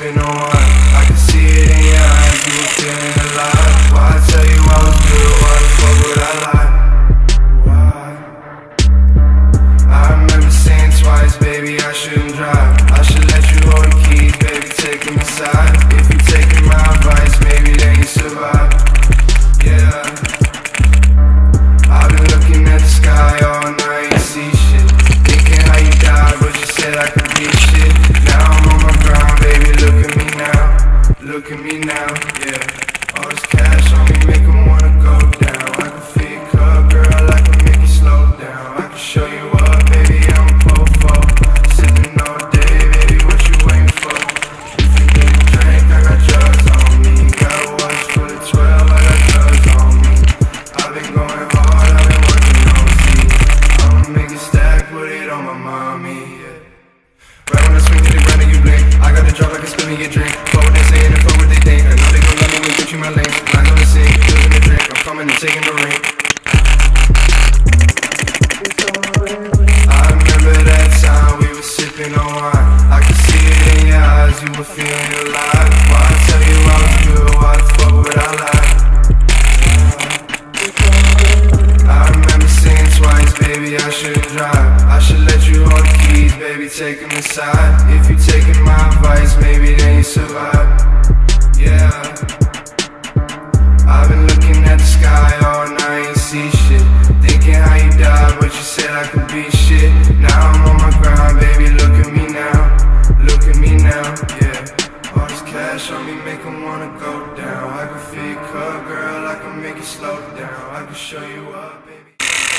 sipping on wine. I can see it in your eyes, you were feeling alive. Why I tell you I was good, why the fuck would I lie? Why? I remember saying twice, baby, I shouldn't drive. I should let you hold the keys, baby, take them aside. If you taking my advice, maybe then you survive. Yeah, I've been looking at the sky all night, you see shit. Thinking how you died, but you said I could be shit. Now I'm on my grind, baby, look at me now. Look at me now, yeah. All this cash on me make 'em wanna go down. I can feel your cup, girl, I can make you slow down. I can show you up, baby, I'm a po-fo. Sipping all day, baby, what you waiting for? If you need a drink, I got drugs on me. Got a watch for the 12, I got drugs on me. I've been going hard, I've been working on Z. I'ma make it stack, put it on my mommy, yeah. Right when I swing to the ground and you blink, I got the drop like a spin in your drink. Fuck what they say and fuck what they think. I know they gon' love me when you my lane. I'm gonna sing, losing the drink. I'm coming and taking the ring. I remember that time we were sipping on wine. I could see it in your eyes, you were feeling alive. Why I tell you I was good, why the fuck would I lie? I remember saying twice, baby, I shouldn't drive. I should let you hold the keys, baby, take them aside. If you taking my advice, maybe then you survive. Yeah, I've been looking at the sky all night and see shit. Thinking how you died, but you said I could be shit. Now I'm on my grind, baby, look at me now. Look at me now, yeah. All this cash on me make 'em wanna go down. I can feel your cup, girl, I can make it slow down. I can show you up, baby.